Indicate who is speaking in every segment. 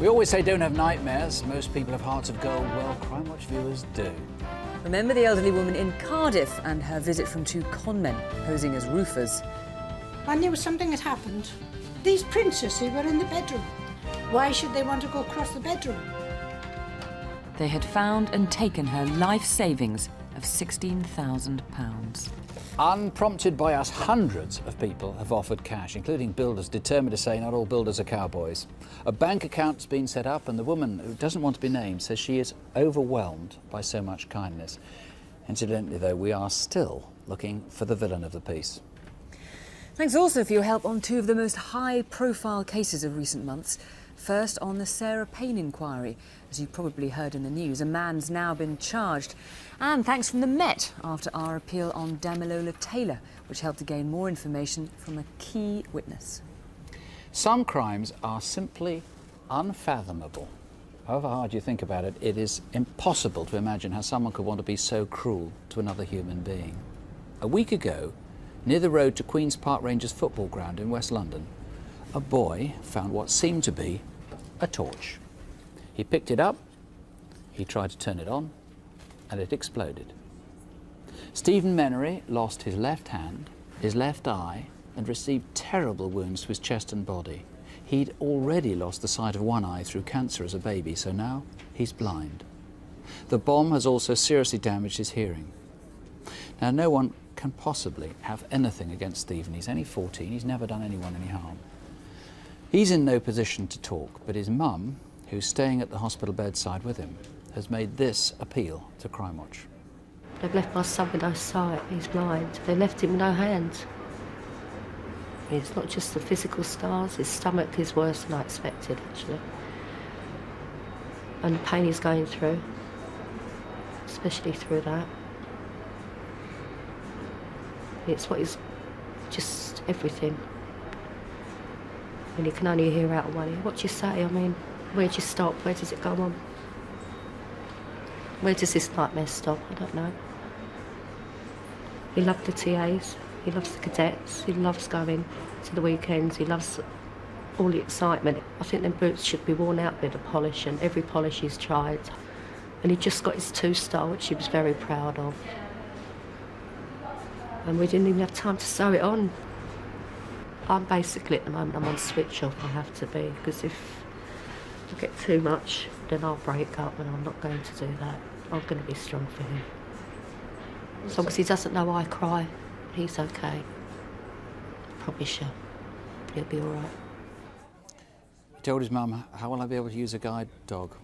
Speaker 1: We always say don't have nightmares. Most people have hearts of gold. Well, Crimewatch viewers do.
Speaker 2: Remember the elderly woman in Cardiff and her visit from two conmen posing as roofers.
Speaker 3: I knew something had happened. These princesses were in the bedroom. Why should they want to go across the bedroom?
Speaker 2: They had found and taken her life savings of £16,000.
Speaker 1: Unprompted by us, hundreds of people have offered cash, including builders determined to say not all builders are cowboys. A bank account's been set up and the woman, who doesn't want to be named, says she is overwhelmed by so much kindness. Incidentally, though, we are still looking for the villain of the piece.
Speaker 2: Thanks also for your help on two of the most high-profile cases of recent months. First, on the Sarah Payne inquiry. As you probably heard in the news, a man's now been charged. And thanks from the Met after our appeal on Damilola Taylor, which helped to gain more information from a key witness.
Speaker 1: Some crimes are simply unfathomable. However hard you think about it, it is impossible to imagine how someone could want to be so cruel to another human being. A week ago, near the road to Queen's Park Rangers football ground in West London, a boy found what seemed to be a torch. He picked it up, he tried to turn it on, and it exploded. Stephen Menery lost his left hand, his left eye, and received terrible wounds to his chest and body. He'd already lost the sight of one eye through cancer as a baby, so now he's blind. The bomb has also seriously damaged his hearing. Now, no one can possibly have anything against Stephen. He's only 14, he's never done anyone any harm. He's in no position to talk, but his mum, who's staying at the hospital bedside with him, has made this appeal to Crimewatch.
Speaker 4: They've left my son with no sight, he's blind. They left him with no hands. It's not just the physical scars, his stomach is worse than I expected, actually. And the pain he's going through, especially through that. It's what is just everything. And you can only hear out one ear. What do you say? I mean, where do you stop? Where does it go on? Where does this nightmare stop? I don't know. He loved the TAs, he loves the cadets, he loves going to the weekends, he loves all the excitement. I think them boots should be worn out with a polish, and every polish he's tried. And he just got his 2-star, which he was very proud of. And we didn't even have time to sew it on. I'm basically, at the moment, I'm on switch off, I have to be, because if I get too much, then I'll break up, and I'm not going to do that. I'm going to be strong for him. As long as he doesn't know I cry, he's okay. I promise you, he'll be all right.
Speaker 1: He told his mum, how will I be able to use a guide dog?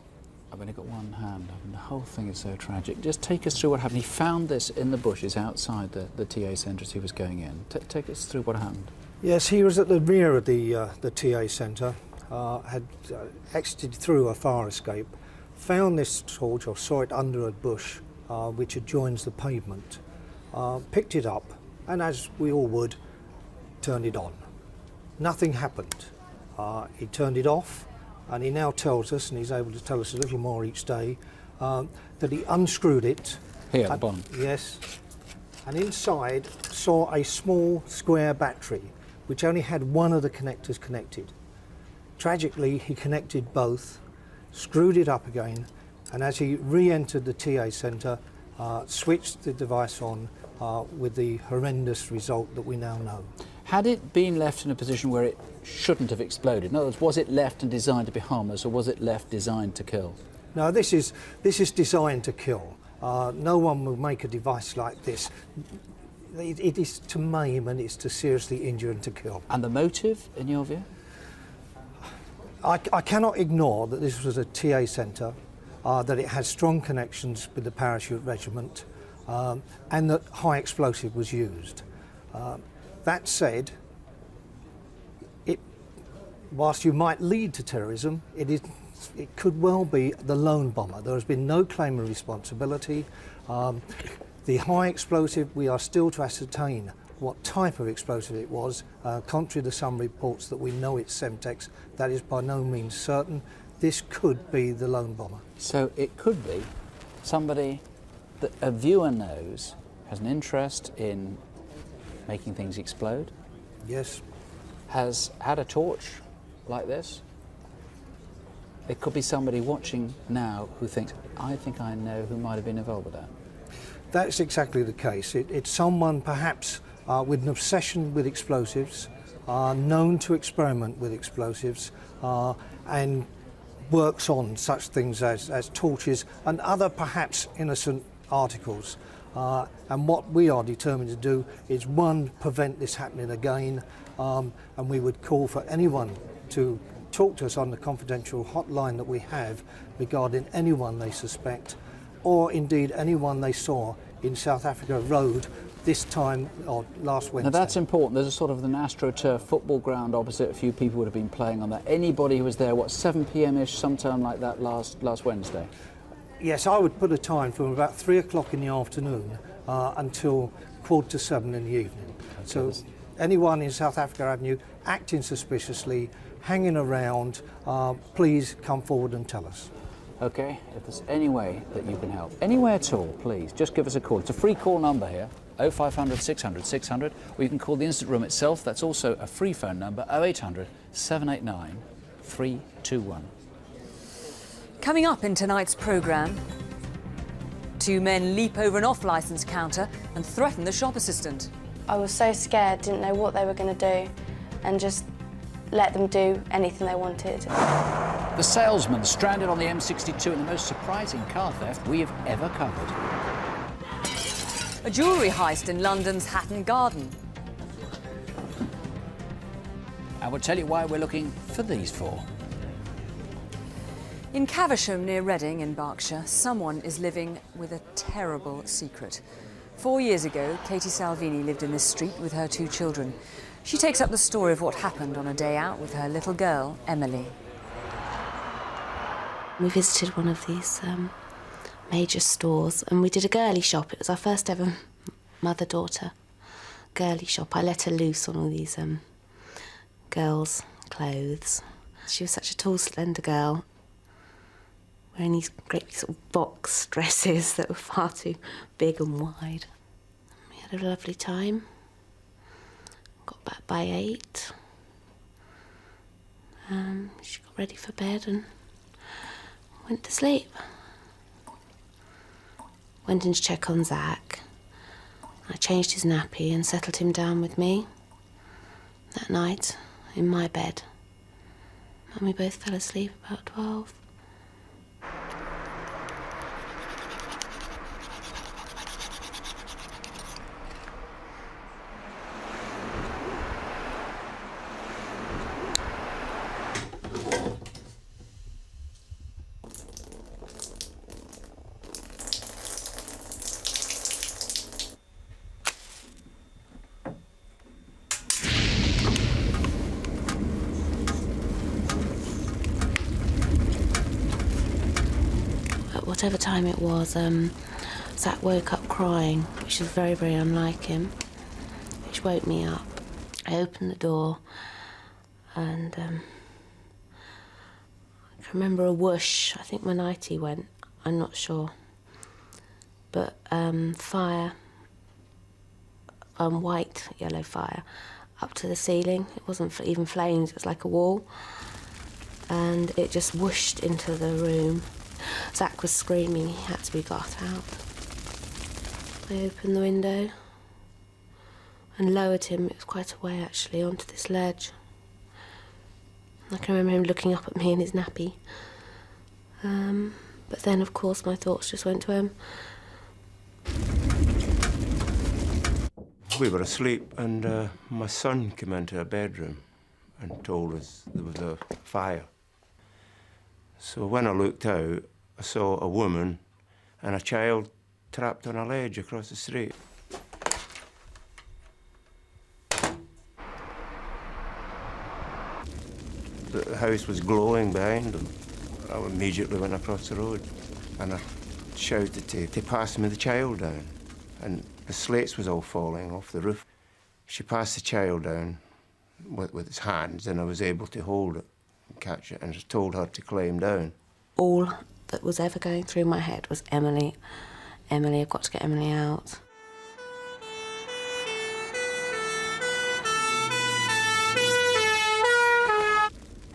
Speaker 1: I've only got one hand. I mean, the whole thing is so tragic. Just take us through what happened. He found this in the bushes outside the TA centre as he was going in. Take us through what happened.
Speaker 5: Yes, he was at the rear of the TA centre, had exited through a fire escape, found this torch, or saw it under a bush which adjoins the pavement, picked it up, and as we all would, turned it on. Nothing happened. He turned it off, and he now tells us, and he's able to tell us a little more each day, that he unscrewed it.
Speaker 1: Here at the bottom?
Speaker 5: Yes. And inside saw a small square battery, which only had one of the connectors connected. Tragically, he connected both, screwed it up again, and as he re-entered the TA centre, switched the device on with the horrendous result that we now know.
Speaker 1: Had it been left in a position where it shouldn't have exploded? In other words, was it left and designed to be harmless, or was it left designed to kill?
Speaker 5: No, this is designed to kill. No one will make a device like this. It is to maim, and it's to seriously injure and to kill.
Speaker 1: And the motive, in your view?
Speaker 5: I cannot ignore that this was a TA centre, that it has strong connections with the parachute regiment, and that high explosive was used. That said, whilst you might lead to terrorism, it could well be the lone bomber. There has been no claim of responsibility. The high explosive, we are still to ascertain what type of explosive it was. Contrary to some reports that we know it's Semtex, that is by no means certain. This could be the lone bomber.
Speaker 1: So it could be somebody that a viewer knows has an interest in making things explode?
Speaker 5: Yes.
Speaker 1: Has had a torch like this? it could be somebody watching now who thinks, I think I know who might have been involved with that.
Speaker 5: That's exactly the case. It's someone perhaps with an obsession with explosives, known to experiment with explosives, and works on such things as torches and other perhaps innocent articles. And what we are determined to do is, one, prevent this happening again, and we would call for anyone to talk to us on the confidential hotline that we have regarding anyone they suspect, or indeed anyone they saw in South Africa Road this time or last Wednesday.
Speaker 1: Now that's important. There's a sort of an AstroTurf football ground opposite. A few people would have been playing on that. Anybody who was there, 7 p.m.-ish, sometime like that last Wednesday?
Speaker 5: Yes, I would put a time from about 3 o'clock in the afternoon until 6:45 in the evening.
Speaker 1: Okay.
Speaker 5: So anyone in South Africa Avenue acting suspiciously, hanging around, please come forward and tell us.
Speaker 1: Okay, if there's any way that you can help, any way at all, please, just give us a call. It's a free call number here, 0500 600 600, or you can call the Incident Room itself. That's also a free phone number, 0800 789 321.
Speaker 2: Coming up in tonight's programme, 2 men leap over an off-licence counter and threaten the shop assistant.
Speaker 6: I was so scared, didn't know what they were going to do, and just let them do anything they wanted.
Speaker 1: The salesman stranded on the M62 in the most surprising car theft we have ever covered.
Speaker 2: A jewellery heist in London's Hatton Garden.
Speaker 1: And we'll tell you why we're looking for these four.
Speaker 2: In Caversham near Reading in Berkshire, someone is living with a terrible secret. 4 years ago, Katie Salvini lived in this street with her 2 children. She takes up the story of what happened on a day out with her little girl, Emily.
Speaker 6: We visited one of these major stores and we did a girly shop. It was our first ever mother-daughter girly shop. I let her loose on all these girls' clothes. She was such a tall, slender girl, wearing these great sort of box dresses that were far too big and wide. We had a lovely time. Got back by 8. She got ready for bed and went to sleep. Went in to check on Zach. I changed his nappy and settled him down with me that night in my bed. And we both fell asleep about 12. Whatever time it was, Zach woke up crying, which is very, very unlike him, which woke me up. I opened the door and I can remember a whoosh. I think my nightie went, I'm not sure. But fire, white, yellow fire, up to the ceiling. It wasn't even flames, it was like a wall. And it just whooshed into the room. Zach was screaming, he had to be got out. I opened the window and lowered him, it was quite a way actually, onto this ledge. I can remember him looking up at me in his nappy. But then, of course, my thoughts just went to him.
Speaker 7: We were asleep and my son came into our bedroom and told us there was a fire. So when I looked out, I saw a woman and a child trapped on a ledge across the street. The house was glowing behind them. I immediately went across the road and I shouted to pass me the child down. And the slates was all falling off the roof. She passed the child down with his hands and I was able to hold it and catch it and just told her to climb down.
Speaker 6: All that was ever going through my head was Emily. Emily, I've got to get Emily out.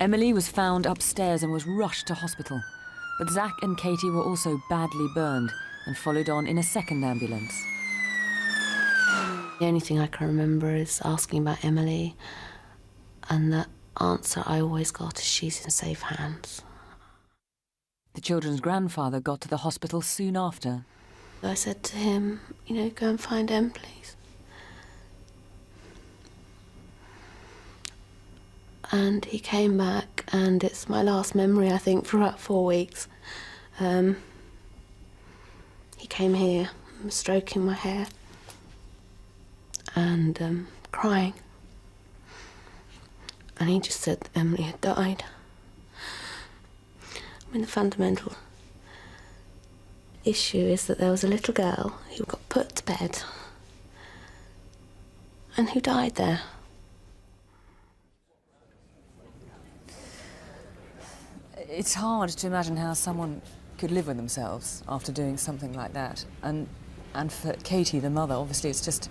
Speaker 2: Emily was found upstairs and was rushed to hospital. But Zach and Katie were also badly burned and followed on in a second ambulance.
Speaker 6: The only thing I can remember is asking about Emily, and the answer I always got is she's in safe hands.
Speaker 2: The children's grandfather got to the hospital soon after.
Speaker 6: I said to him, you know, go and find Em, please. And he came back, and it's my last memory, I think, for about 4 weeks. He came here, stroking my hair, and crying. And he just said that Emily had died. I mean, the fundamental issue is that there was a little girl who got put to bed and who died there.
Speaker 2: It's hard to imagine how someone could live with themselves after doing something like that. And for Katie, the mother, obviously it's just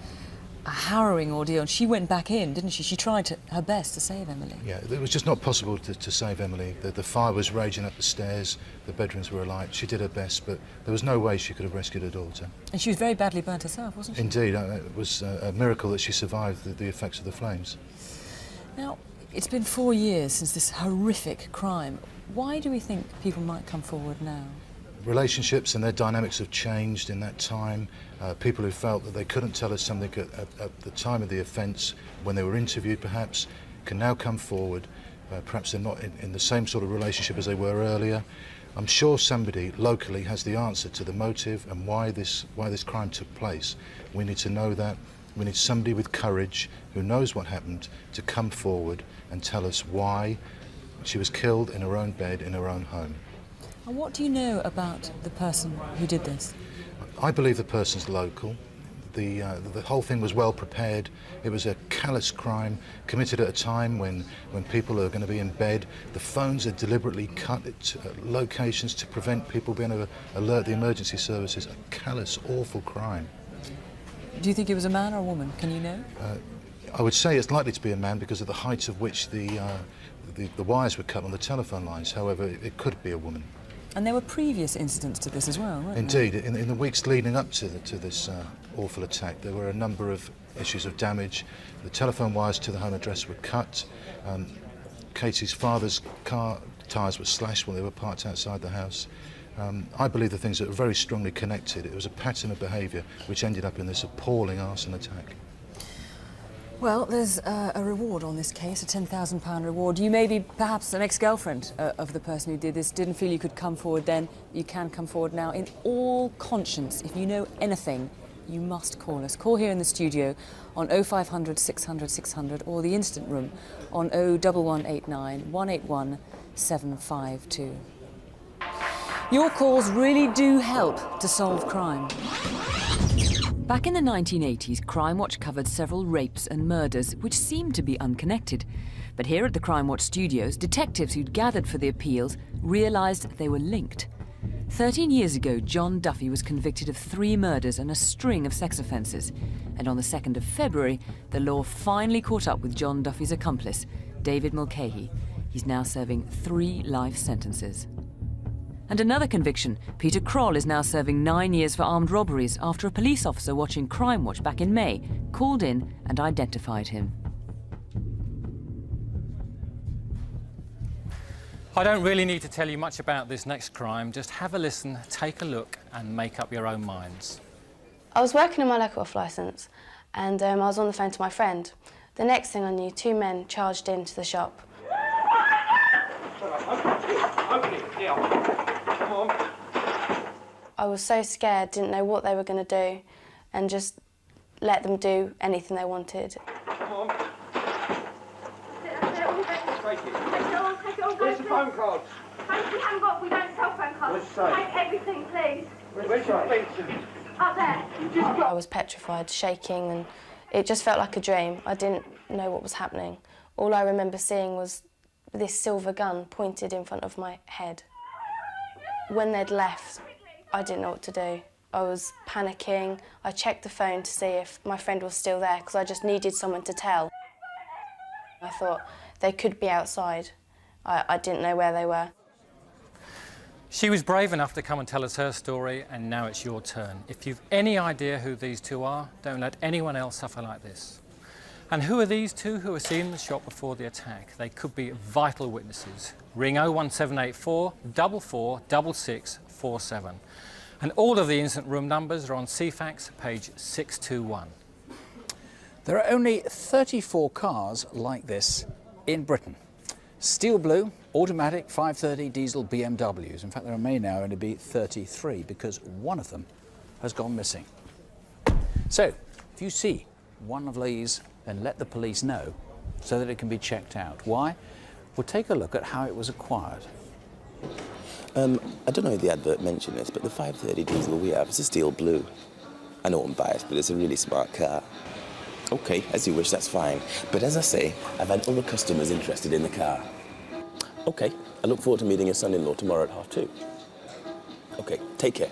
Speaker 2: a harrowing ordeal. And she went back in, didn't she? She tried her best to save Emily.
Speaker 8: Yeah, it was just not possible to save Emily. The fire was raging up the stairs, the bedrooms were alight. She did her best, but there was no way she could have rescued her daughter.
Speaker 2: And she was very badly burnt herself, wasn't she?
Speaker 8: Indeed, it was a miracle that she survived the effects of the flames.
Speaker 2: Now, it's been 4 years since this horrific crime. Why do we think people might come forward now?
Speaker 8: Relationships and their dynamics have changed in that time. People who felt that they couldn't tell us something at the time of the offence, when they were interviewed perhaps, can now come forward. Perhaps they're not in the same sort of relationship as they were earlier. I'm sure somebody locally has the answer to the motive and why this crime took place. We need to know that. We need somebody with courage who knows what happened to come forward and tell us why she was killed in her own bed in her own home.
Speaker 2: And what do you know about the person who did this?
Speaker 8: I believe the person's local. The whole thing was well prepared. It was a callous crime committed at a time when people are going to be in bed. The phones are deliberately cut at locations to prevent people being able to alert the emergency services. A callous, awful crime.
Speaker 2: Do you think it was a man or a woman? Can you know?
Speaker 8: I would say it's likely to be a man because of the height of which the wires were cut on the telephone lines. However, it could be a woman.
Speaker 2: And there were previous incidents to this as well, weren't there?
Speaker 8: Indeed. In the weeks leading up to this awful attack, there were a number of issues of damage. The telephone wires to the home address were cut. Katie's father's car tyres were slashed while they were parked outside the house. I believe the things that were very strongly connected. It was a pattern of behaviour which ended up in this appalling arson attack.
Speaker 2: Well, there's a reward on this case, a £10,000 reward. You may be perhaps an ex-girlfriend of the person who did this, didn't feel you could come forward then. You can come forward now. In all conscience, if you know anything, you must call us. Call here in the studio on 0500 600 600 or the instant room on 01189 181 752. Your calls really do help to solve crime. Back in the 1980s, Crimewatch covered several rapes and murders which seemed to be unconnected. But here at the Crimewatch studios, detectives who'd gathered for the appeals realised they were linked. 13 years ago, John Duffy was convicted of 3 murders and a string of sex offences. And on the 2nd of February, the law finally caught up with John Duffy's accomplice, David Mulcahy. He's now serving 3 life sentences. And another conviction. Peter Kroll is now serving 9 years for armed robberies after a police officer watching Crimewatch back in May called in and identified him.
Speaker 9: I don't really need to tell you much about this next crime. Just have a listen, take a look and make up your own minds.
Speaker 10: I was working on my lock-off licence and I was on the phone to my friend. The next thing I knew, 2 men charged into the shop. I was so scared, didn't know what they were going to do, and just let them do anything they wanted.
Speaker 11: Where's the phone card?
Speaker 12: We haven't got, we don't sell phone cards. Take everything, please.
Speaker 11: Where's your pencil?
Speaker 12: Up there.
Speaker 10: I was petrified, shaking, and it just felt like a dream. I didn't know what was happening. All I remember seeing was this silver gun pointed in front of my head. When they'd left, I didn't know what to do. I was panicking. I checked the phone to see if my friend was still there because I just needed someone to tell. I thought they could be outside I didn't know where they were.
Speaker 9: She was brave enough to come and tell us her story, and now it's your turn. If you've any idea who these two are, don't let anyone else suffer like this. And who are these two who were seen in the shop before the attack? They could be vital witnesses. Ring 01784 446647. And all of the incident room numbers are on CFAX, page 621.
Speaker 1: There are only 34 cars like this in Britain. Steel blue, automatic 530 diesel BMWs. In fact, there may now only be 33 because one of them has gone missing. So, if you see one of these, then let the police know so that it can be checked out. Why? We'll take a look at how it was acquired.
Speaker 13: I don't know if the advert mentioned this, but the 530 diesel we have is a steel blue. I know I'm biased, but it's a really smart car. OK, as you wish, that's fine. But as I say, I've had other customers interested in the car. OK, I look forward to meeting your son-in-law tomorrow at 2:30. OK, take care.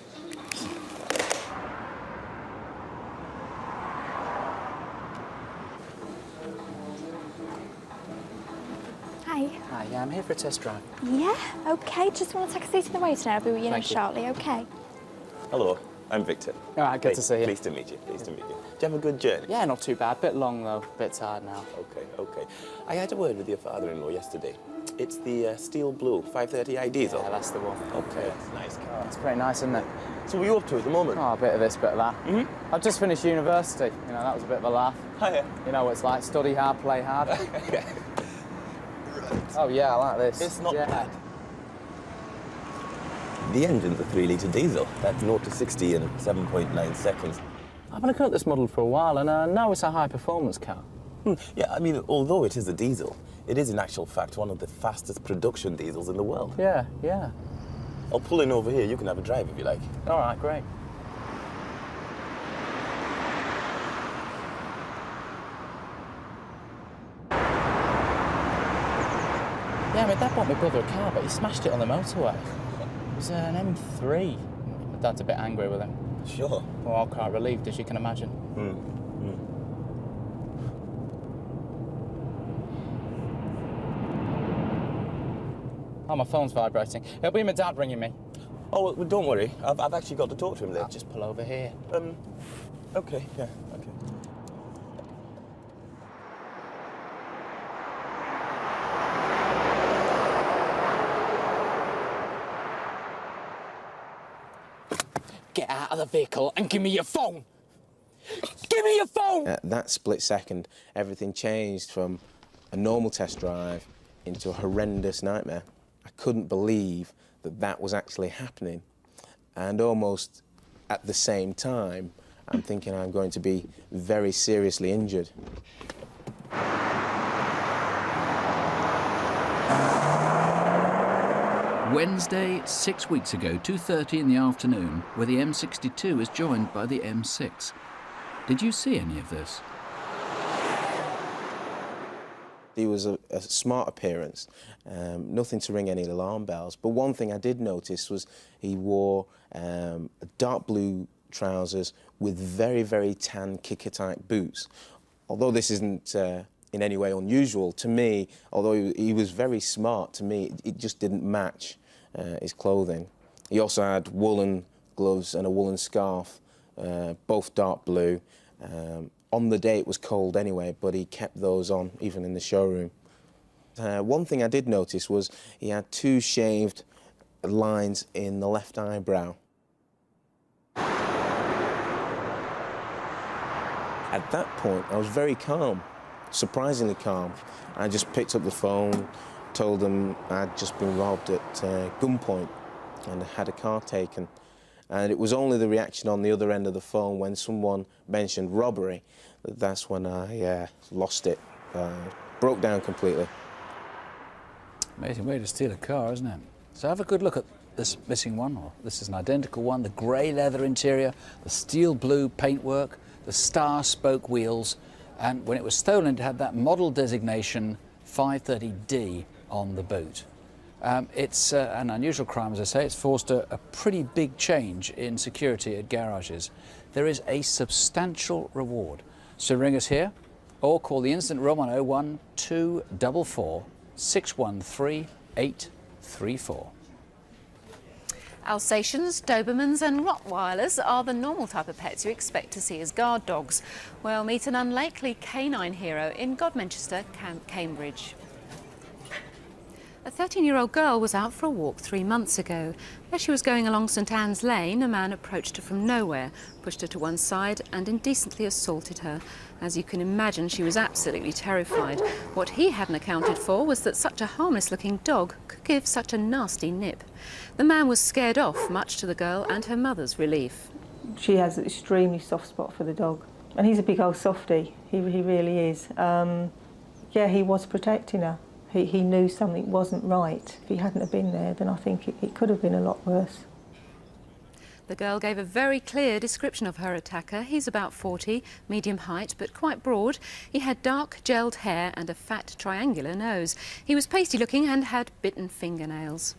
Speaker 14: Hi.
Speaker 15: Hi, yeah, I'm here for a test drive.
Speaker 14: Yeah, okay. Just want to take a seat in the waiting area. I'll be with you
Speaker 15: Thank you.
Speaker 14: shortly, okay?
Speaker 13: Hello, I'm Victor.
Speaker 15: All right, good to see you.
Speaker 13: Pleased to meet you, pleased to meet you. Do you have a good journey?
Speaker 15: Yeah, not too bad. Bit long, though. Bit tired now.
Speaker 13: OK. I had a word with your father-in-law yesterday. It's the steel blue 530i diesel.
Speaker 15: Yeah, that's the one.
Speaker 13: OK, it's a nice car.
Speaker 15: It's pretty nice, isn't it?
Speaker 13: So what are you up to at the moment?
Speaker 15: Oh, a bit of this, bit of that. I've just finished university. You know, that was a bit of a laugh.
Speaker 13: Oh, yeah.
Speaker 15: You know what it's like, study hard, play hard. Oh, yeah, I like this.
Speaker 13: It's not bad. The engine's a 3-litre diesel. That's 0 to 60 in 7.9 seconds.
Speaker 15: I've been looking at this model for a while, and now it's a high-performance car.
Speaker 13: Yeah, I mean, although it is a diesel, it is in actual fact one of the fastest production diesels in the world.
Speaker 15: Yeah.
Speaker 13: I'll pull in over here. You can have a drive if you like.
Speaker 15: All right, great. Yeah, my dad bought my brother a car, but he smashed it on the motorway. It was an M3. My dad's a bit angry with him.
Speaker 13: Sure.
Speaker 15: Well, I'm quite relieved, as you can imagine. Oh, my phone's vibrating. It'll be my dad ringing me.
Speaker 13: Oh, well, don't worry. I've actually got to talk to him there.
Speaker 15: I'll just pull over here.
Speaker 13: OK, yeah, OK.
Speaker 15: Get out of the vehicle and give me your phone! Give me your phone!
Speaker 7: At that split second, everything changed from a normal test drive into a horrendous nightmare. I couldn't believe that that was actually happening. And almost at the same time, I'm thinking I'm going to be very seriously injured.
Speaker 1: Wednesday, 6 weeks ago, 2:30 in the afternoon, where the M62 is joined by the M6. Did you see any of this?
Speaker 7: He was a smart appearance, nothing to ring any alarm bells. But one thing I did notice was he wore dark blue trousers with very, very tan kicker-type boots. Although this isn't in any way unusual to me, although he was very smart, to me it just didn't match his clothing. He also had woolen gloves and a woolen scarf, both dark blue. On the day it was cold anyway, but he kept those on even in the showroom. One thing I did notice was he had 2 shaved lines in the left eyebrow. At that point, I was very calm, surprisingly calm. I just picked up the phone, told them I'd just been robbed at gunpoint and had a car taken. And it was only the reaction on the other end of the phone when someone mentioned robbery that's when I lost it, broke down completely.
Speaker 1: Amazing way to steal a car, isn't it? So have a good look at this missing one, or this is an identical one, the grey leather interior, the steel blue paintwork, the star spoke wheels, and when it was stolen it had that model designation 530D on the boot. It's an unusual crime, as I say. It's forced a pretty big change in security at garages. There is a substantial reward. So ring us here or call the incident room on 01244 613 834.
Speaker 16: Alsatians, Dobermans and Rottweilers are the normal type of pets you expect to see as guard dogs. Well, meet an unlikely canine hero in Godmanchester, Cambridge. A 13-year-old girl was out for a walk 3 months ago. As she was going along St Anne's Lane, a man approached her from nowhere, pushed her to one side and indecently assaulted her. As you can imagine, she was absolutely terrified. What he hadn't accounted for was that such a harmless-looking dog could give such a nasty nip. The man was scared off, much to the girl and her mother's relief.
Speaker 17: She has an extremely soft spot for the dog, and he's a big old softie. He really is. Yeah, he was protecting her. He knew something wasn't right. If he hadn't have been there, then I think it could have been a lot worse.
Speaker 16: The girl gave a very clear description of her attacker. He's about 40, medium height, but quite broad. He had dark, gelled hair and a fat, triangular nose. He was pasty-looking and had bitten fingernails.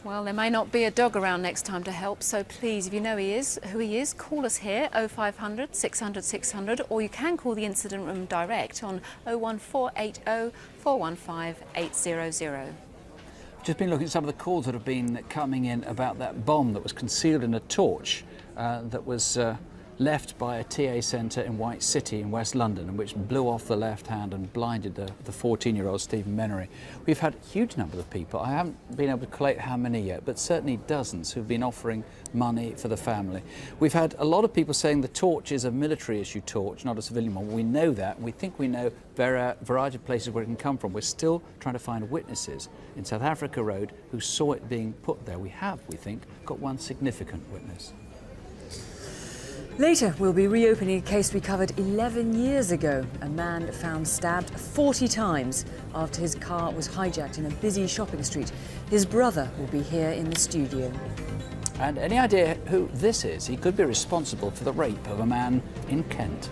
Speaker 16: Well, there may not be a dog around next time to help, so please, if you know who he is, call us here, 0500 600 600, or you can call the incident room direct on 01480 415 800.
Speaker 1: Just been looking at some of the calls that have been coming in about that bomb that was concealed in a torch that was left by a TA centre in White City in West London, and which blew off the left hand and blinded the 14-year-old Stephen Menery. We've had huge numbers of people. I haven't been able to collate how many yet, but certainly dozens who've been offering money for the family. We've had a lot of people saying the torch is a military issue torch, not a civilian one. We know that, and we think we know a variety of places where it can come from. We're still trying to find witnesses in South Africa Road who saw it being put there. We have, we think, got one significant witness.
Speaker 2: Later, we'll be reopening a case we covered 11 years ago. A man found stabbed 40 times after his car was hijacked in a busy shopping street. His brother will be here in the studio.
Speaker 1: And any idea who this is? He could be responsible for the rape of a man in Kent.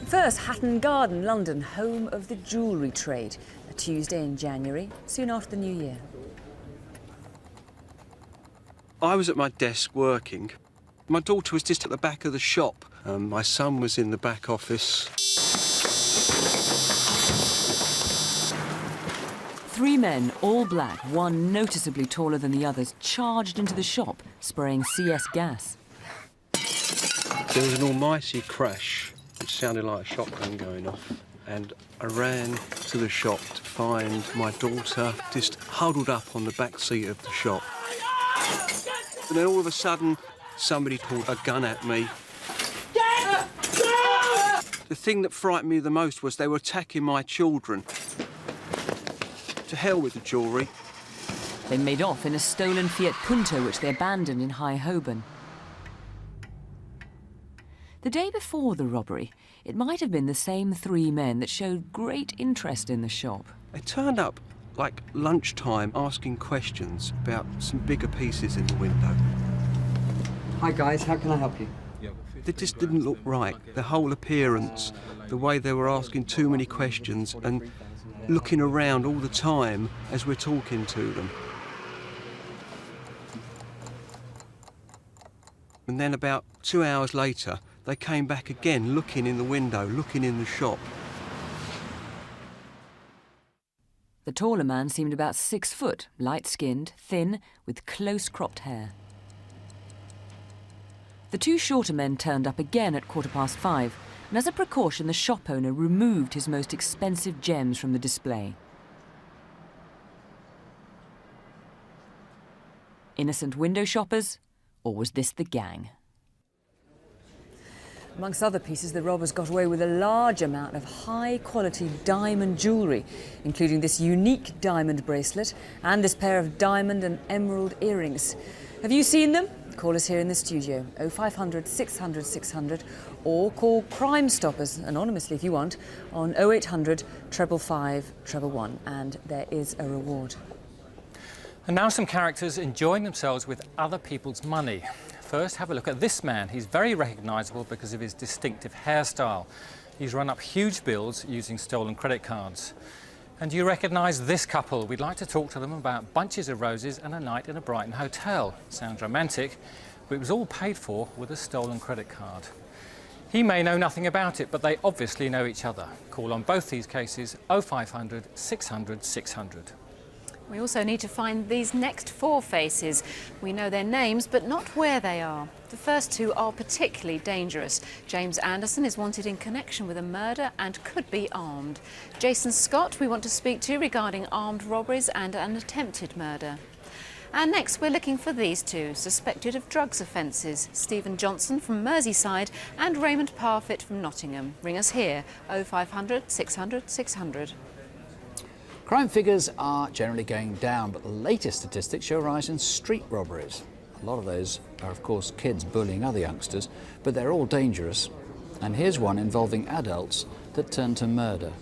Speaker 2: First, Hatton Garden, London, home of the jewellery trade. A Tuesday in January, soon after the New Year.
Speaker 18: I was at my desk working. My daughter was just at the back of the shop. My son was in the back office.
Speaker 2: 3 men, all black, one noticeably taller than the others, charged into the shop, spraying CS gas.
Speaker 18: There was an almighty crash, which sounded like a shotgun going off, and I ran to the shop to find my daughter just huddled up on the back seat of the shop. And then all of a sudden, somebody pulled a gun at me. The thing that frightened me the most was they were attacking my children. To hell with the jewellery.
Speaker 2: They made off in a stolen Fiat Punto, which they abandoned in High Holborn. The day before the robbery, it might have been the same 3 men that showed great interest in the shop.
Speaker 18: They turned up like lunchtime asking questions about some bigger pieces in the window.
Speaker 19: Hi guys, how can I help you?
Speaker 18: They just didn't look right. The whole appearance, the way they were asking too many questions and looking around all the time as we're talking to them. And then about 2 hours later, they came back again, looking in the window, looking in the shop.
Speaker 2: The taller man seemed about 6 foot, light-skinned, thin, with close-cropped hair. The 2 shorter men turned up again at 5:15, and as a precaution, the shop owner removed his most expensive gems from the display. Innocent window shoppers, or was this the gang? Amongst other pieces, the robbers got away with a large amount of high-quality diamond jewellery, including this unique diamond bracelet and this pair of diamond and emerald earrings. Have you seen them? Call us here in the studio, 0500 600 600, or call Crime Stoppers, anonymously if you want, on 0800 555 111, and there is a reward.
Speaker 9: And now some characters enjoying themselves with other people's money. First, have a look at this man. He's very recognisable because of his distinctive hairstyle. He's run up huge bills using stolen credit cards. And do you recognise this couple? We'd like to talk to them about bunches of roses and a night in a Brighton hotel. Sounds romantic, but it was all paid for with a stolen credit card. He may know nothing about it, but they obviously know each other. Call on both these cases 0500 600 600.
Speaker 16: We also need to find these next 4 faces. We know their names, but not where they are. The first 2 are particularly dangerous. James Anderson is wanted in connection with a murder and could be armed. Jason Scott we want to speak to regarding armed robberies and an attempted murder. And next we're looking for these 2, suspected of drugs offences. Stephen Johnson from Merseyside and Raymond Parfitt from Nottingham. Ring us here, 0500 600 600.
Speaker 1: Crime figures are generally going down, but the latest statistics show a rise in street robberies. A lot of those are, of course, kids bullying other youngsters, but they're all dangerous. And here's one involving adults that turned to murder.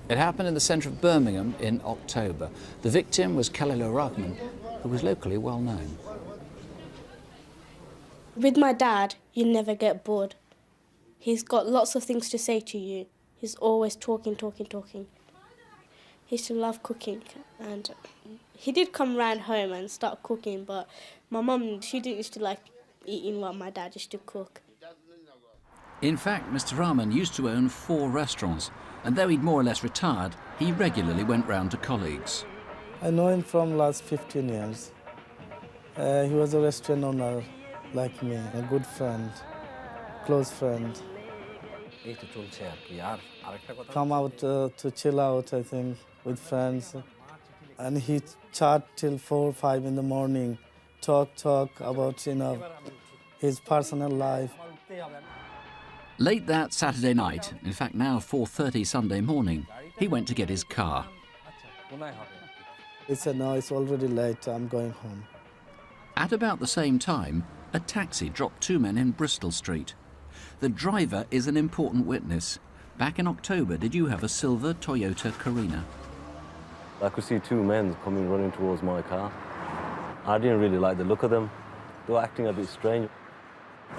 Speaker 1: It happened in the centre of Birmingham in October. The victim was Khalil Rahman, who was locally well known.
Speaker 20: With my dad, you never get bored. He's got lots of things to say to you. He's always talking. He used to love cooking, and he did come round home and start cooking, but my mum, she didn't used to like eating what my dad used to cook.
Speaker 1: In fact, Mr. Rahman used to own 4 restaurants, and though he'd more or less retired, he regularly went round to colleagues.
Speaker 21: I know him from last 15 years. He was a restaurant owner like me, a good friend, close friend. Come out to chill out, I think, with friends. And he chat till 4 or 5 in the morning, talk about, his personal life.
Speaker 1: Late that Saturday night, in fact now 4:30 Sunday morning, he went to get his car.
Speaker 21: He said, no, it's already late, I'm going home.
Speaker 1: At about the same time, a taxi dropped 2 men in Bristol Street. The driver is an important witness. Back in October, did you have a silver Toyota Carina?
Speaker 22: I could see 2 men coming running towards my car. I didn't really like the look of them. They were acting a bit strange.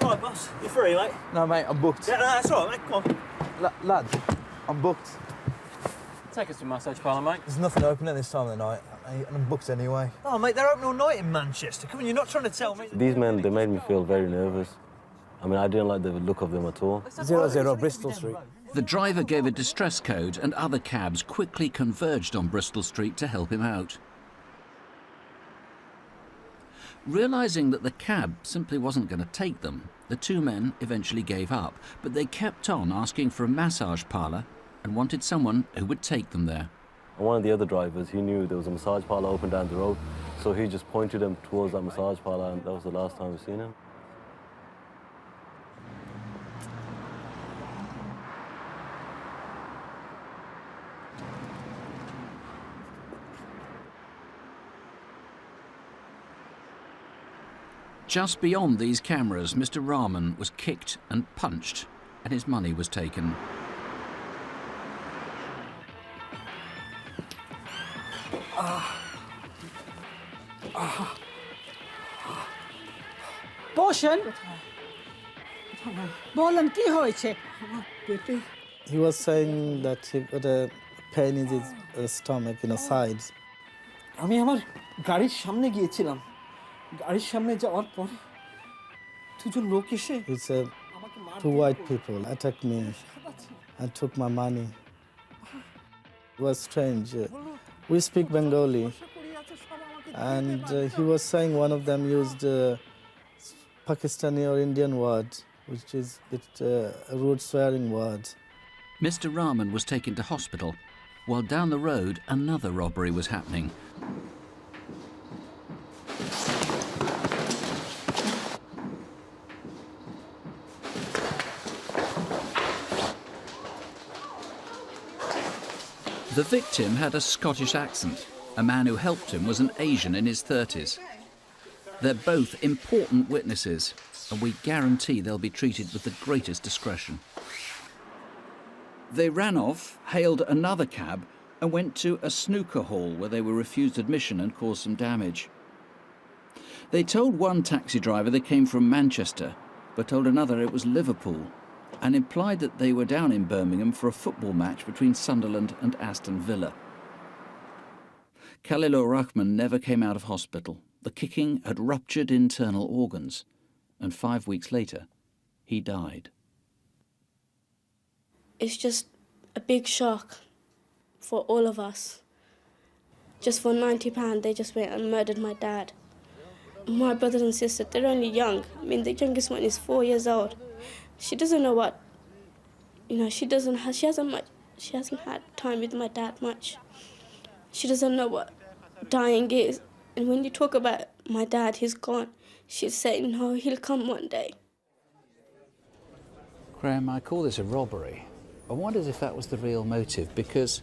Speaker 23: All right, boss, you free, mate?
Speaker 24: No, mate, I'm booked.
Speaker 23: Yeah, no, that's all right, mate, come on.
Speaker 24: Lad, I'm booked.
Speaker 23: Take us to massage parlour, mate.
Speaker 24: There's nothing open at this time of the night, and I'm booked anyway.
Speaker 23: Oh, mate, they're open all night in Manchester. Come on, you're not trying to tell me...
Speaker 22: These men, they made me feel very nervous. I mean, I didn't like the look of them at all.
Speaker 24: 00 Bristol Street.
Speaker 1: The driver gave a distress code and other cabs quickly converged on Bristol Street to help him out. Realising that the cab simply wasn't going to take them, the 2 men eventually gave up, but they kept on asking for a massage parlour and wanted someone who would take them there.
Speaker 22: And one of the other drivers, he knew there was a massage parlour open down the road, so he just pointed them towards that massage parlour, and that was the last time we've seen him.
Speaker 1: Just beyond these cameras, Mr. Rahman was kicked and punched, and his money was taken.
Speaker 3: Boshan, বলেন কি হয়েছে?
Speaker 21: He was saying that he got a pain in his stomach, sides.
Speaker 23: আমি আমার গাড়ির সামনে গিয়েছিলাম। গাড়ির সামনে যাওয়ার পরে 2 জন লোক এসে
Speaker 21: It's 2 white people attacked me and took my money. It was strange. We speak Bengali, and he was saying one of them used Pakistani or Indian word, which is a rude swearing word.
Speaker 1: Mr. Rahman was taken to hospital, while down the road another robbery was happening. The victim had a Scottish accent. A man who helped him was an Asian in his 30s. They're both important witnesses, and we guarantee they'll be treated with the greatest discretion. They ran off, hailed another cab, and went to a snooker hall where they were refused admission and caused some damage. They told one taxi driver they came from Manchester, but told another it was Liverpool, and implied that they were down in Birmingham for a football match between Sunderland and Aston Villa. Khalil Rahman never came out of hospital. The kicking had ruptured internal organs, and 5 weeks later, he died.
Speaker 20: it's just a big shock for all of us. Just for £90, they just went and murdered my dad. My brothers and sisters, they're only young. I mean, the youngest one is 4 years old. She doesn't know what, she hasn't had time with my dad much. She doesn't know what dying is. And when you talk about my dad, he's gone, she's saying, no, he'll come one day.
Speaker 1: Graham, I call this a robbery. I wondered if that was the real motive, because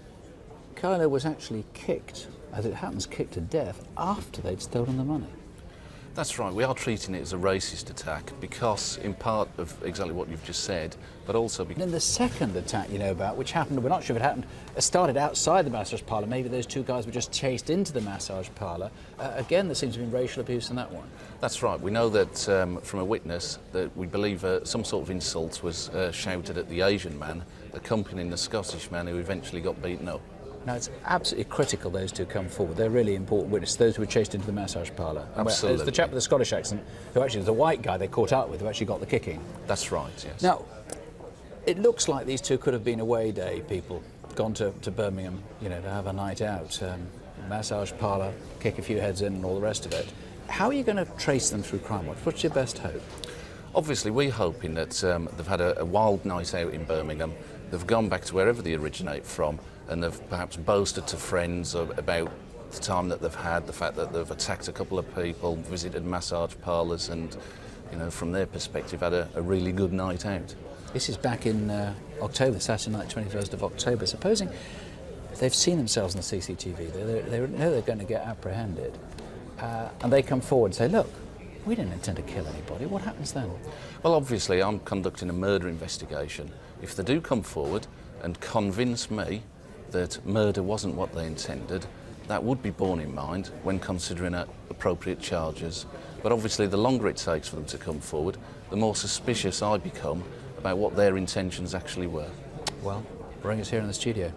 Speaker 1: Kyla was actually kicked, as it happens, kicked to death after they'd stolen the money.
Speaker 4: That's right, we are treating it as a racist attack because, in part of exactly what you've just said, but also because...
Speaker 1: And then the second attack you know about, which happened, we're not sure if it happened, started outside the massage parlour. Maybe those two guys were just chased into the massage parlour. Again, there seems to have been racial abuse in that one.
Speaker 4: That's right, we know that from a witness that we believe some sort of insult was shouted at the Asian man, accompanying the Scottish man who eventually got beaten up.
Speaker 1: Now, it's absolutely critical those two come forward. They're really important witnesses, those who were chased into the massage parlour.
Speaker 4: Absolutely.
Speaker 1: There's the chap with the Scottish accent, who actually was the white guy they caught up with, who actually got the kicking.
Speaker 4: That's right, yes.
Speaker 1: Now, it looks like these two could have been away day people, gone to Birmingham, to have a night out, massage parlour, kick a few heads in and all the rest of it. How are you going to trace them through Crimewatch? What's your best hope?
Speaker 4: Obviously, we're hoping that they've had a wild night out in Birmingham, they've gone back to wherever they originate from, and they've perhaps boasted to friends about the time that they've had, the fact that they've attacked a couple of people, visited massage parlours, and, from their perspective, had a really good night out.
Speaker 1: This is back in October, Saturday night, 21st of October. Supposing they've seen themselves on the CCTV, they know they're going to get apprehended, and they come forward and say, look, we didn't intend to kill anybody. What happens then?
Speaker 4: Well, obviously, I'm conducting a murder investigation. If they do come forward and convince me that murder wasn't what they intended, that would be borne in mind when considering appropriate charges. But obviously, the longer it takes for them to come forward, the more suspicious I become about what their intentions actually were.
Speaker 1: Well, bring us here in the studio.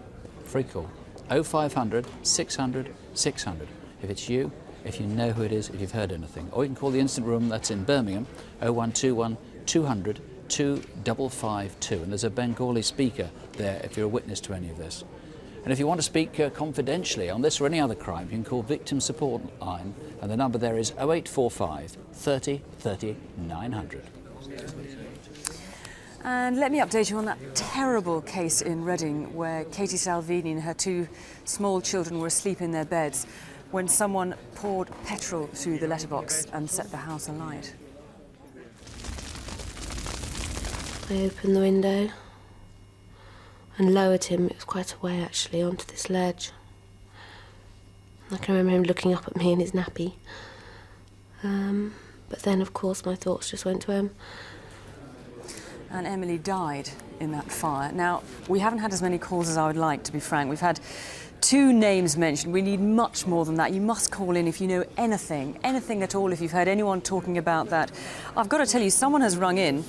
Speaker 1: Free call. 0500 600 600. If it's you, if you know who it is, if you've heard anything. Or you can call the instant room that's in Birmingham, 0121 200 2552. And there's a Bengali speaker there if you're a witness to any of this. And if you want to speak confidentially on this or any other crime, you can call Victim Support Line, and the number there is 0845 30 30 900.
Speaker 2: And let me update you on that terrible case in Reading where Katie Salvini and her two small children were asleep in their beds when someone poured petrol through the letterbox and set the house alight.
Speaker 20: I opened the window and lowered him. It was quite a way, actually, onto this ledge. I can remember him looking up at me in his nappy. But then, of course, my thoughts just went to him.
Speaker 2: And Emily died in that fire. Now, we haven't had as many calls as I would like, to be frank. We've had 2 names mentioned. We need much more than that. You must call in if you know anything at all, if you've heard anyone talking about that. I've got to tell you, someone has rung in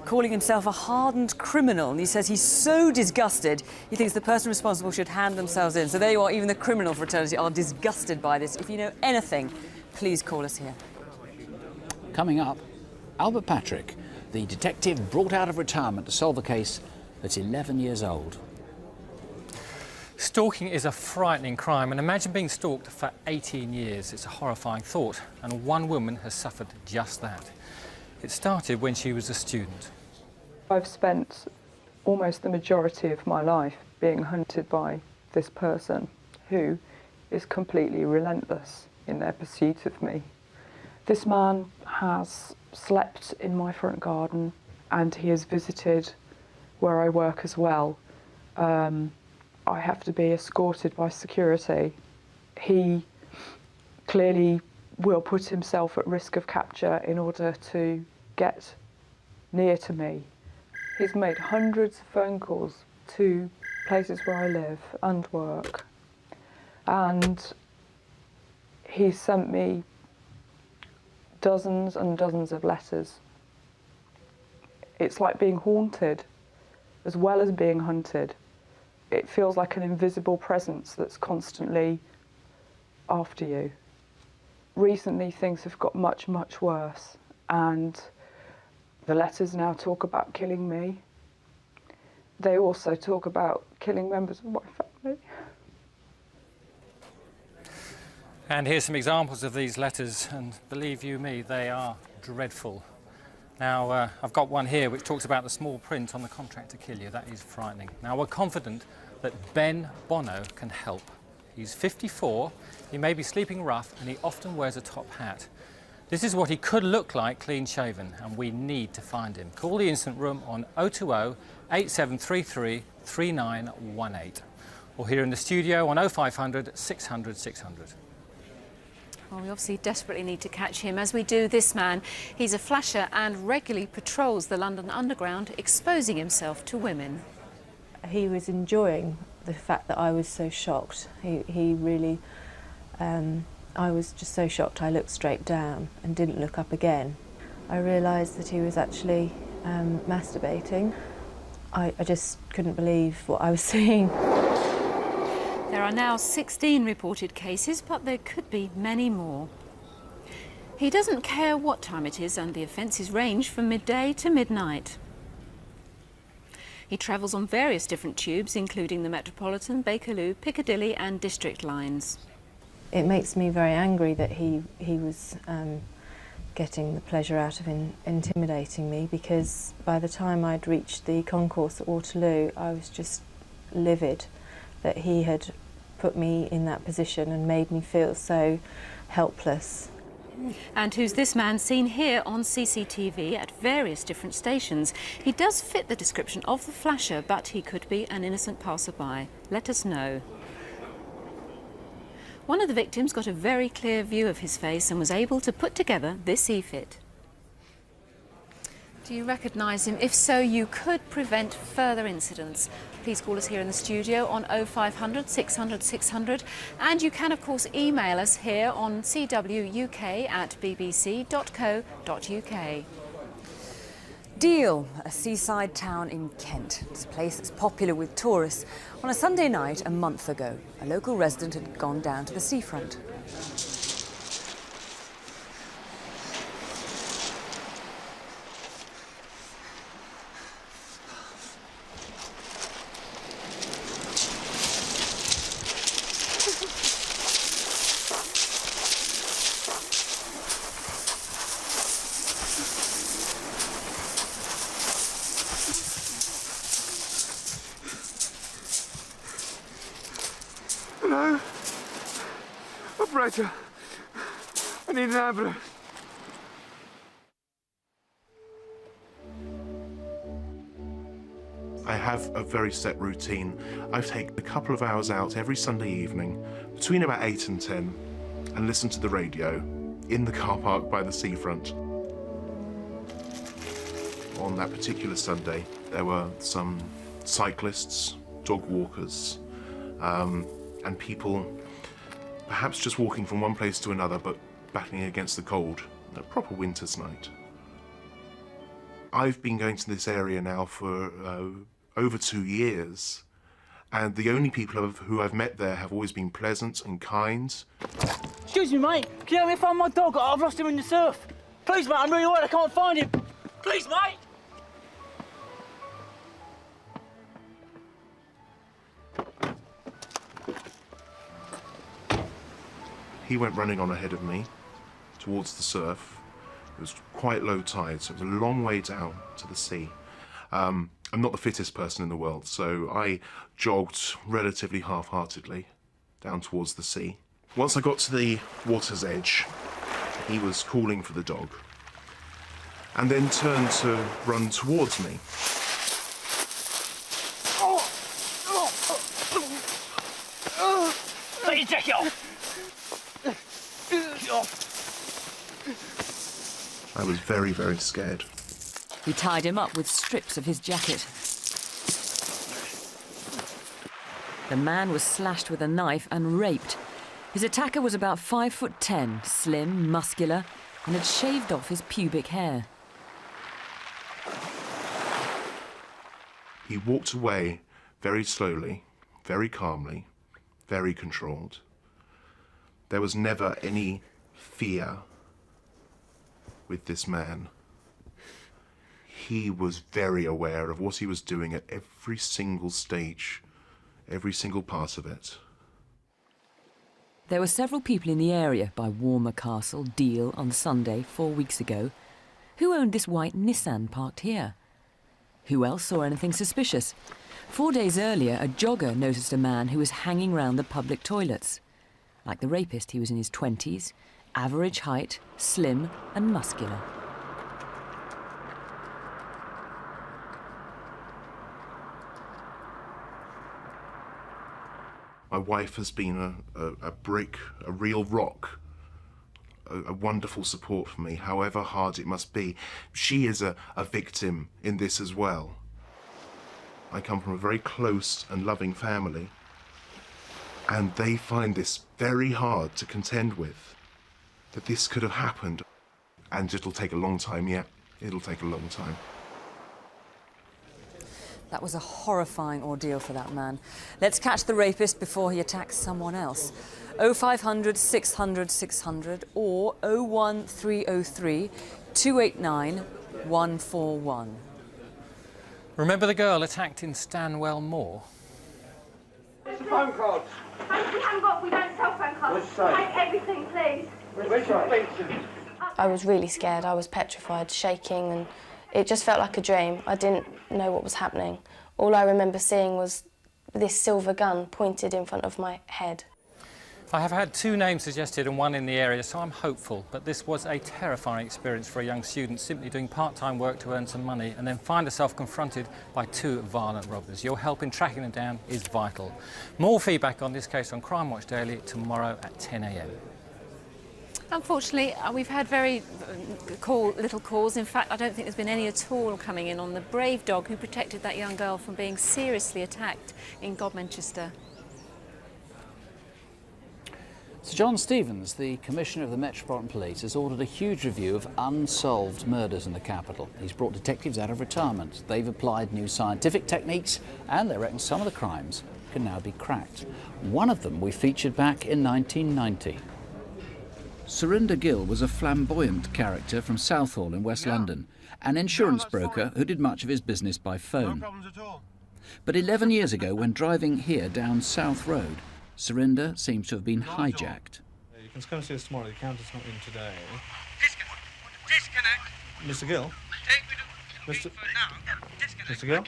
Speaker 2: calling himself a hardened criminal, and he says he's so disgusted he thinks the person responsible should hand themselves in. So there you are, even the criminal fraternity are disgusted by this. If you know anything, please call us here.
Speaker 1: Coming up, Albert Patrick, the detective brought out of retirement to solve a case that's 11 years old.
Speaker 9: Stalking is a frightening crime, and imagine being stalked for 18 years. It's a horrifying thought, and one woman has suffered just that. It started when she was a student.
Speaker 5: I've spent almost the majority of my life being hunted by this person who is completely relentless in their pursuit of me. This man has slept in my front garden and he has visited where I work as well. I have to be escorted by security. He clearly will put himself at risk of capture in order to get near to me. He's made hundreds of phone calls to places where I live and work, and he's sent me dozens and dozens of letters. It's like being haunted as well as being hunted. It feels like an invisible presence that's constantly after you. Recently, things have got much, much worse, and the letters now talk about killing me. They also talk about killing members of my family.
Speaker 9: And here's some examples of these letters, and believe you me, they are dreadful. Now, I've got one here which talks about the small print on the contract to kill you. That is frightening. Now, we're confident that Ben Bono can help. He's 54, he may be sleeping rough, and he often wears a top hat. This is what he could look like clean-shaven, and we need to find him. Call the Instant Room on 020 8733 3918, or here in the studio on 0500 600 600.
Speaker 16: Well, we obviously desperately need to catch him, as we do this man. He's a flasher and regularly patrols the London Underground, exposing himself to women.
Speaker 6: He was enjoying the fact that I was so shocked. He really... I was just so shocked I looked straight down and didn't look up again. I realised that he was actually masturbating. I just couldn't believe what I was seeing.
Speaker 16: There are now 16 reported cases, but there could be many more. He doesn't care what time it is, and the offences range from midday to midnight. He travels on various different tubes, including the Metropolitan, Bakerloo, Piccadilly and District lines.
Speaker 6: It makes me very angry that he was getting the pleasure out of intimidating me, because by the time I'd reached the concourse at Waterloo, I was just livid that he had put me in that position and made me feel so helpless.
Speaker 16: And who's this man seen here on CCTV at various different stations? He does fit the description of the flasher, but he could be an innocent passerby. Let us know. One of the victims got a very clear view of his face and was able to put together this e-fit. Do you recognise him? If so, you could prevent further incidents. Please call us here in the studio on 0500 600 600, and you can of course email us here on cwuk@bbc.co.uk.
Speaker 2: Deal, a seaside town in Kent. It's a place that's popular with tourists. On a Sunday night a month ago, a local resident had gone down to the seafront.
Speaker 8: Hello? Operator, I need an ambulance.
Speaker 11: I have a very set routine. I take a couple of hours out every Sunday evening between about 8 and 10 and listen to the radio in the car park by the seafront. On that particular Sunday, there were some cyclists, dog walkers, and people perhaps just walking from one place to another but battling against the cold. A proper winter's night. I've been going to this area now for over 2 years, and the only people who I've met there have always been pleasant and kind.
Speaker 12: Excuse me, mate. Can you help me find my dog? I've lost him in the surf. Please, mate, I'm really worried I can't find him. Please, mate.
Speaker 11: He went running on ahead of me towards the surf. It was quite low tide, so it was a long way down to the sea. I'm not the fittest person in the world, so I jogged relatively half-heartedly down towards the sea. Once I got to the water's edge, he was calling for the dog, and then turned to run towards me.
Speaker 12: Take your jacket off.
Speaker 11: I was very, very scared.
Speaker 2: He tied him up with strips of his jacket. The man was slashed with a knife and raped. His attacker was about 5'10", slim, muscular, and had shaved off his pubic hair.
Speaker 11: He walked away very slowly, very calmly, very controlled. There was never any fear with this man. he was very aware of what he was doing at every single stage, every single part of it.
Speaker 2: There were several people in the area by Warmer Castle, Deal, on Sunday 4 weeks ago, who owned this white Nissan parked here. Who else saw anything suspicious? 4 days earlier, a jogger noticed a man who was hanging round the public toilets. Like the rapist, he was in his 20s, average height, slim and muscular.
Speaker 11: My wife has been a brick, a real rock, a wonderful support for me, however hard it must be. She is a victim in this as well. I come from a very close and loving family, and they find this very hard to contend with, that this could have happened. And it'll take a long time, yeah, it'll take a long time.
Speaker 2: That was a horrifying ordeal for that man. Let's catch the rapist before he attacks someone else. 0500 600 600 or 01303 289 141.
Speaker 9: Remember the girl attacked in Stanwell Moor?
Speaker 12: It's a phone card.
Speaker 10: We don't sell phone cards.
Speaker 12: What's that?
Speaker 10: Take everything, please.
Speaker 12: Where's your expensive?
Speaker 13: I was really scared. I was petrified, shaking, and it just felt like a dream. I didn't know what was happening. All I remember seeing was this silver gun pointed in front of my head.
Speaker 9: I have had 2 names suggested and 1 in the area, so I'm hopeful. But this was a terrifying experience for a young student, simply doing part-time work to earn some money and then find herself confronted by 2 violent robbers. Your help in tracking them down is vital. More feedback on this case on Crimewatch Daily tomorrow at 10 a.m.
Speaker 16: Unfortunately, we've had very little calls. In fact, I don't think there's been any at all coming in on the brave dog who protected that young girl from being seriously attacked in Godmanchester.
Speaker 1: Sir John Stevens, the Commissioner of the Metropolitan Police, has ordered a huge review of unsolved murders in the capital. He's brought detectives out of retirement. They've applied new scientific techniques and they reckon some of the crimes can now be cracked. One of them we featured back in 1990. Surinder Gill was a flamboyant character from Southall in West London, an insurance broker who did much of his business by phone.
Speaker 14: No problems at all.
Speaker 1: But 11 years ago, when driving here down South Road, Surinder seems to have been hijacked.
Speaker 14: You can come see us tomorrow. The accountant's not in today.
Speaker 15: Disconnect.
Speaker 14: Mr. Gill?
Speaker 15: Take me to...
Speaker 14: Mr.
Speaker 15: For now. Disconnect.
Speaker 14: Mr. Gill?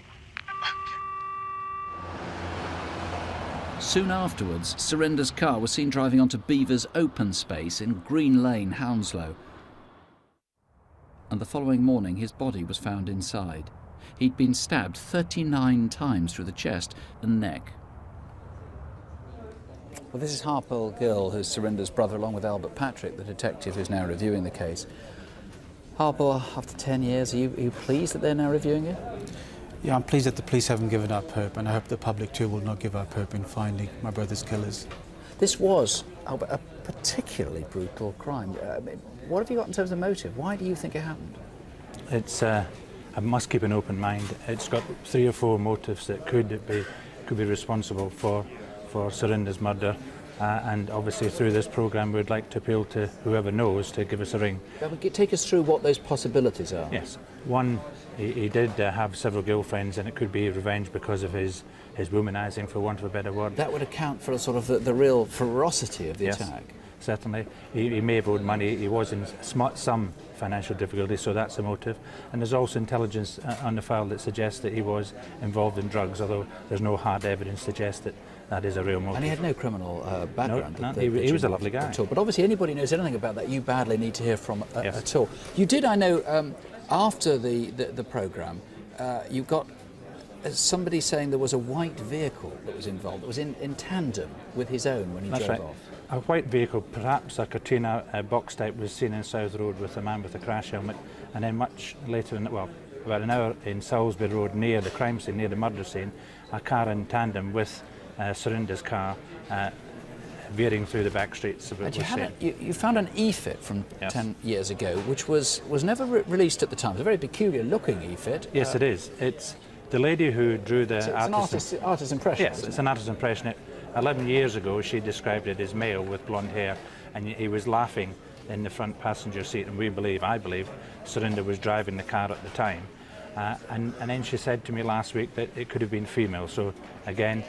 Speaker 1: Soon afterwards, Surinder's car was seen driving onto Beaver's open space in Green Lane, Hounslow. And the following morning, his body was found inside. He'd been stabbed 39 times through the chest and neck. Well, this is Harpal Gill, who's Surinder's brother, along with Albert Patrick, the detective who's now reviewing the case. Harpal, after 10 years, are you pleased that they're now reviewing it?
Speaker 25: Yeah, I'm pleased that the police haven't given up hope, and I hope the public too will not give up hope in finding my brother's killers.
Speaker 1: This was a particularly brutal crime. What have you got in terms of motive? Why do you think it happened?
Speaker 26: It's I must keep an open mind. It's got 3 or 4 motives that could be responsible for Surinder's murder, and obviously through this programme we'd like to appeal to whoever knows to give us a ring.
Speaker 1: Take us through what those possibilities are.
Speaker 26: Yes. One, he did have several girlfriends, and it could be revenge because of his womanising, for want of a better word.
Speaker 1: That would account for sort of the real ferocity of the attack.
Speaker 26: Certainly. He may have owed money. He was in some financial difficulty, so that's a motive. And there's also intelligence on the file that suggests that he was involved in drugs, although there's no hard evidence to suggest that is a real motive.
Speaker 1: And he had no criminal background.
Speaker 26: No, he was a lovely guy.
Speaker 1: At all. But obviously anybody who knows anything about that, you badly need to hear from at all. You did, I know, after the programme, you got somebody saying there was a white vehicle that was involved, that was in tandem with his own when he drove off.
Speaker 26: A white vehicle, perhaps a Cortina box type, was seen in South Road with a man with a crash helmet, and then much later, about an hour in Salisbury Road, near the crime scene, near the murder scene, a car in tandem with Surinder's car veering through the back streets.
Speaker 1: And you found an e-fit from 10 years ago, which was never released at the time. It's a very peculiar looking e-fit.
Speaker 26: Yes, it is. It's the lady who drew the
Speaker 1: it's an artist's impression.
Speaker 26: Yes, it's an artist's impression. 11 years ago, she described it as male with blonde hair, and he was laughing in the front passenger seat, and I believe, Surinder was driving the car at the time. And then she said to me last week that it could have been female. So again,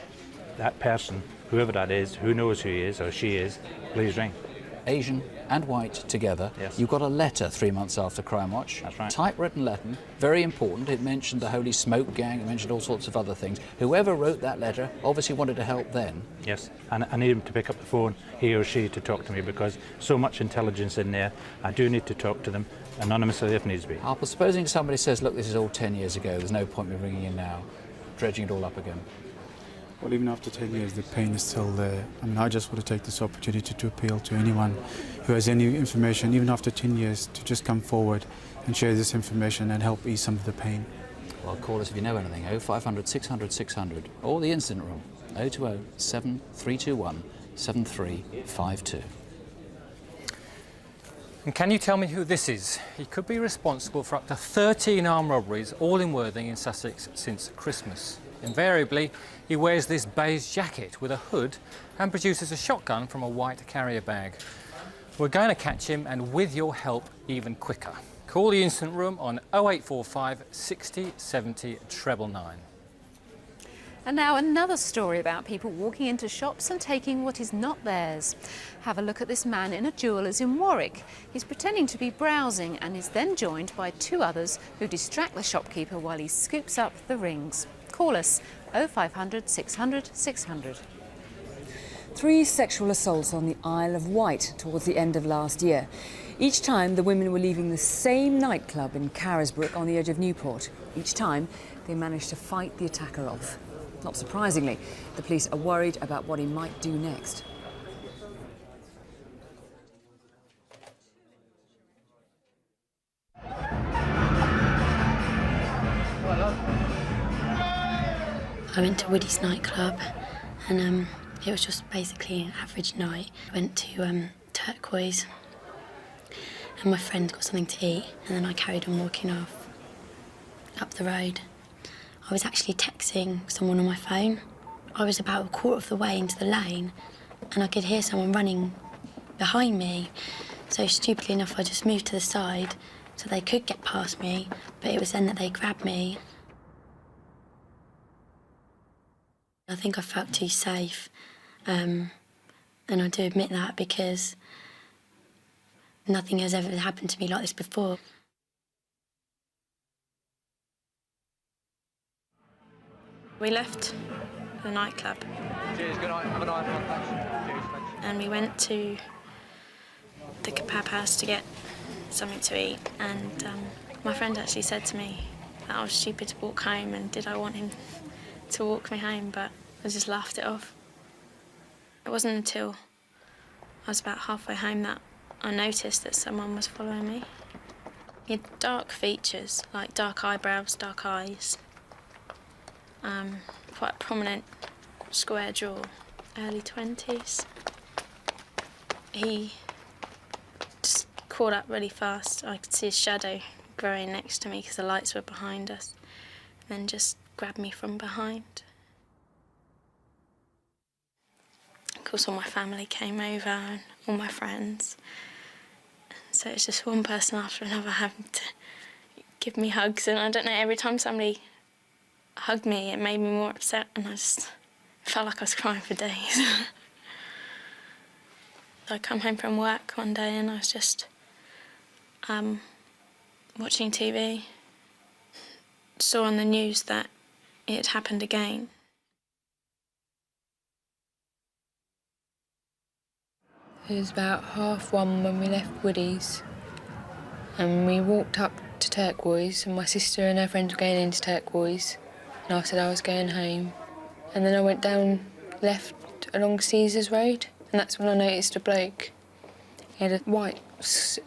Speaker 26: that person, whoever that is, who knows who he is or she is, please ring.
Speaker 1: Asian and white together.
Speaker 26: Yes.
Speaker 1: You got a letter 3 months after Crimewatch.
Speaker 26: That's right.
Speaker 1: Typewritten letter, very important. It mentioned the Holy Smoke Gang, it mentioned all sorts of other things. Whoever wrote that letter obviously wanted to help then.
Speaker 26: Yes, and I need him to pick up the phone, he or she, to talk to me, because so much intelligence in there. I do need to talk to them anonymously if needs be.
Speaker 1: Harper, supposing somebody says, look, this is all 10 years ago, there's no point in me ringing in now, dredging it all up again.
Speaker 25: Well, even after 10 years, the pain is still there. I mean, I just want to take this opportunity to appeal to anyone who has any information, even after 10 years, to just come forward and share this information and help ease some of the pain.
Speaker 1: Well, call us if you know anything, 0500 600 600, or the incident room, 020 7321 7352.
Speaker 9: And can you tell me who this is? He could be responsible for up to 13 armed robberies, all in Worthing in Sussex since Christmas. Invariably, he wears this beige jacket with a hood and produces a shotgun from a white carrier bag. We're going to catch him, and with your help, even quicker. Call the incident room on 0845 60 70 999.
Speaker 16: And now another story about people walking into shops and taking what is not theirs. Have a look at this man in a jeweller's in Warwick. He's pretending to be browsing and is then joined by 2 others who distract the shopkeeper while he scoops up the rings. Call us 0500 600 600.
Speaker 2: 3 sexual assaults on the Isle of Wight towards the end of last year. Each time the women were leaving the same nightclub in Carisbrooke on the edge of Newport. Each time they managed to fight the attacker off. Not surprisingly, the police are worried about what he might do next.
Speaker 7: I went to Woody's nightclub and it was just basically an average night. I went to Turquoise and my friend got something to eat and then I carried on walking off up the road. I was actually texting someone on my phone. I was about a quarter of the way into the lane and I could hear someone running behind me. So stupidly enough, I just moved to the side so they could get past me, but it was then that they grabbed me. I think I felt too safe, and I do admit that because nothing has ever happened to me like this before. We left the nightclub.
Speaker 17: Cheers, good night, have a night, thanks. Cheers, thanks.
Speaker 7: And we went to the kebab house to get something to eat, and my friend actually said to me that I was stupid to walk home and did I want him to walk me home, but I just laughed it off. It wasn't until I was about halfway home that I noticed that someone was following me. He had dark features, like dark eyebrows, dark eyes, quite a prominent square jaw, early 20s. He just caught up really fast. I could see his shadow growing next to me because the lights were behind us, and then just grabbed me from behind. Of course, all my family came over and all my friends. So it's just one person after another having to give me hugs, and I don't know, every time somebody hugged me, it made me more upset, and I just felt like I was crying for days. I come home from work one day and I was just watching TV. Saw on the news that it had happened again.
Speaker 18: It was about 1:30 when we left Woody's, and we walked up to Turquoise, and my sister and her friends were going into Turquoise, and I said I was going home. And then I went down left along Caesars Road, and that's when I noticed a bloke. He had a white,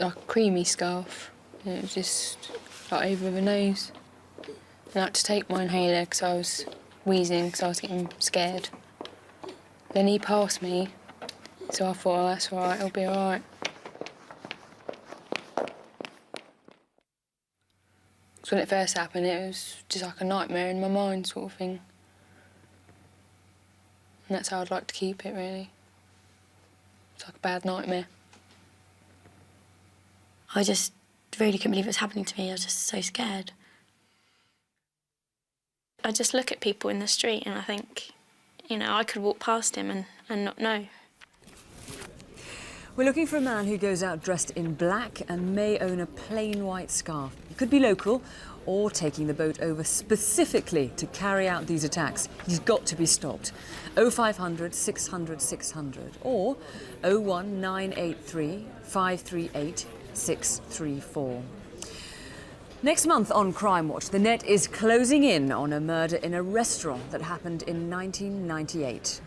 Speaker 18: like, creamy scarf, and it was just like over the nose. And I had to take my inhaler because I was wheezing because I was getting scared. Then he passed me, so I thought, oh, that's all right, it'll be all right. So when it first happened, it was just like a nightmare in my mind sort of thing. And that's how I'd like to keep it, really. It's like a bad nightmare.
Speaker 7: I just really couldn't believe it was happening to me. I was just so scared. I just look at people in the street and I think, you know, I could walk past him and not know.
Speaker 2: We're looking for a man who goes out dressed in black and may own a plain white scarf. He could be local or taking the boat over specifically to carry out these attacks. He's got to be stopped. 0500 600 600 or 01983 538 634. Next month on Crimewatch, the net is closing in on a murder in a restaurant that happened in 1998.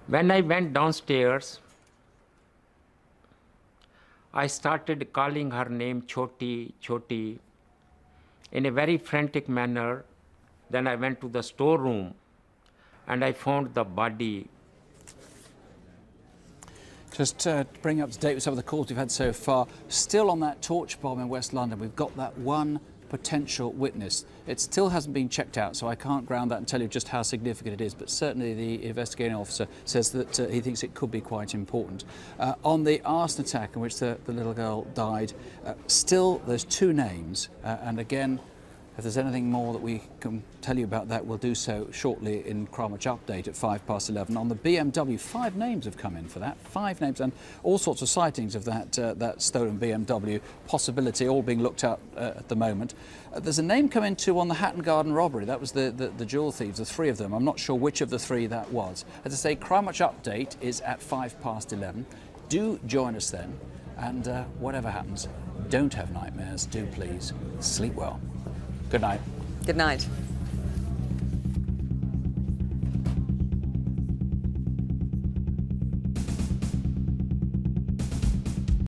Speaker 3: When I went downstairs, I started calling her name Choti, Choti, in a very frantic manner. Then I went to the storeroom and I found the body.
Speaker 1: Just to bring up to date with some of the calls we've had so far, still on that torch bomb in West London, we've got that one potential witness. It still hasn't been checked out, so I can't ground that and tell you just how significant it is, but certainly the investigating officer says that he thinks it could be quite important. On the arson attack in which the little girl died, still there's two names, and again, if there's anything more that we can tell you about that, we'll do so shortly in Crimewatch Update at 11:05. On the BMW, 5 names have come in for that. 5 names, and all sorts of sightings of that stolen BMW, possibility all being looked at the moment. There's a name come in too on the Hatton Garden robbery. That was the jewel thieves, the 3 of them. I'm not sure which of the 3 that was. As I say, Crimewatch Update is at 11:05. Do join us then, and whatever happens, don't have nightmares. Do please sleep well. Good night.
Speaker 2: Good night.